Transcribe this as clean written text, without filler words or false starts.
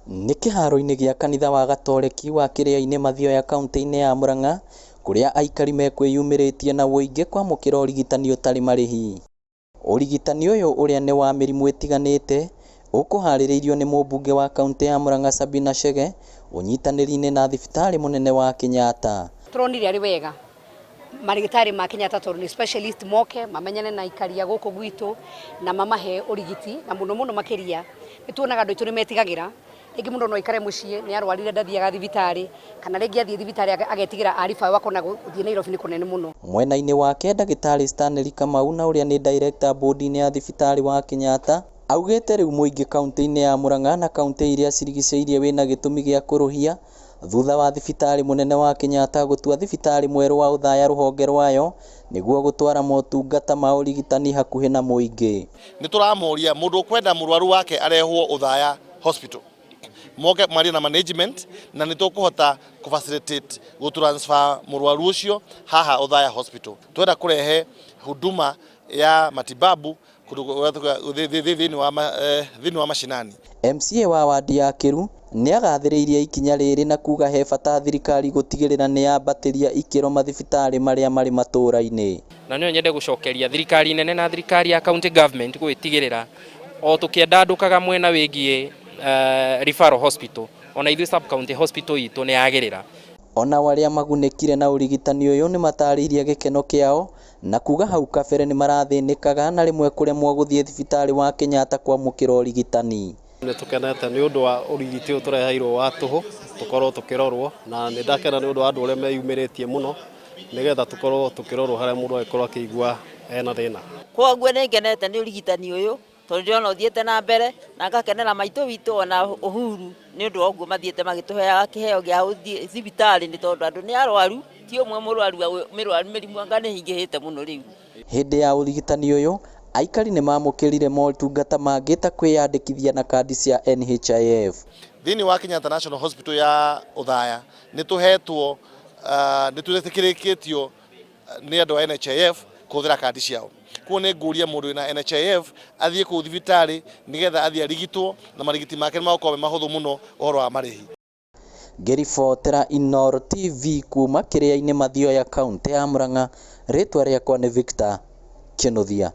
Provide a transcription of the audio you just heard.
Nĩ kĩharo-inĩ gĩa kanitha wa Gatoreki wa Kiriani Mathioya kaunti-inĩ ya Murang'a, kũrĩa aikari mekwĩyumĩrĩtie na wũingĩ kwamũkĩra ũrigitani ũtarĩ marĩhi. Ũrigitani ũyũ ũrĩa nĩ wa mĩrimũ ĩtiganĩte ũkũharĩrĩirio nĩ mũmbunge wa kaunti ya Murang'a Sabina Chege ũnyitanĩri-inĩ na thibitarĩ mũnene wa Kenyatta. Turonire ari wega marigitari ma Kenyatta tondũ ni specialist moke mamenyane na aikari a gũkũ gwitũ na mamahe ũrigiti, na mũno makĩria nĩtuonaga andũ aitũ nĩmetigagĩra rĩngĩ mũndũ no aikare mũciĩ nĩ arwarire ndathiaga thibitarĩ, kana rĩngĩ athiĩ thibitarĩ agetigĩra ariba wakona gũthiĩ Nairobi nĩ kũnene mũno. Mwena-inĩ wake ndagĩtarĩ Stanley Kamau na ũrĩa nĩ director board-inĩ ya thibitarĩ wa Kenyatta augĩte rĩu mũingĩ kaunti-inĩ ya Murang'a na kaunti iria cirigicĩirie wĩna gĩtũmi gĩa kũrũhia thutha wa thibitarĩ mũnene wa Kenyatta gũtua thibitarĩ mwerũ wa Uthaya rũhonge rwayo nĩguo gũtwara motungata ma ũrigitani hakuhĩ na mũingĩ. Nĩ tũramoria mũndũ ũkwenda mũrwaru wake arehwo Uthaya hospital moke mari na management na nĩ tũkũhota kũfacilitate gũtransfer mũrwaru ũcio haha Uthaya hospital. Twenda kũrehe huduma ya matibabu thĩinĩ wa mashinani. MCA wa wadi ya Kiru nĩ agathĩrĩirie ikinya rĩrĩ na kuga he bata thirikari gũtigĩrĩra nĩ yambatĩria ikĩro mathibitarĩ marĩa marĩ matũũra-inĩ. Na nĩ nyende gũcokeria thirikari nene na thirikari ya county government gwĩtigĩrĩra o tũkĩandandũkaga mwena wĩgiĩ referral hospital ona ithuĩ sub county hospital itũ nĩ yagĩrĩra. Ona arĩa magunĩkire na ũrigitani ũyũ nĩ matarĩirie gĩkeno kĩao na kuga hau kabere nĩ marathĩnĩkaga na rĩmwe kũremwo gũthiĩ thibitarĩ wa Kenyatta kwamũkĩra ũrigitani. Nĩ tũkenete nĩ ũndũ wa ũrigiti ũtũreheirwo wa tũhũ tũkorwo tũkĩrorwo, na nĩ ndakena nĩ ũndũ wa andũ arĩa meyumĩrĩtie mũno nĩgetha tũkorwo tũkĩrorwo harĩa mũndũ agĩkorwo akĩigua ena thĩna. Koguo nĩ ngenete nĩ ũrigitani ũyũ tondũ ndĩrona ũthiĩte na mbere na ngakenera maitũ witũ ona Uhuru nĩ ũndũ wa ũguo mathiĩte magĩtũheaga kĩheo gĩa gũthiĩ thibitarĩ nĩ tondũ andũ nĩ arwaru, ti ũmwe mũrwaru mĩrimũ anga nĩ hingĩhĩte mũno rĩu. Hĩndĩ ya ũrigitani ũyũ aikari nĩ mamũkĩrire motungata mangĩ ta kwĩyandĩkithia na kandi cia NHIF. Thĩinĩ wa Kenyatta National Hospital ya Uthaya nĩ tũhetwo nĩ twĩtĩkĩrĩkĩtio nĩ andũ a NHIF kũhũthĩra kandi ciao. Kuo nĩ ngũria mũndũ wĩna NHIF athiĩ kũu thibitarĩ nĩgetha athiĩ arigitwo na marigiti make nĩmagũkorwo mahũthũ mũno ũhoro wa marĩhi. Ngĩribotera Inooro TV kuma Kiriani Mathioya kaunti ya Murang'a, rĩtwa rĩakwa nĩ Victor Kĩnuthia.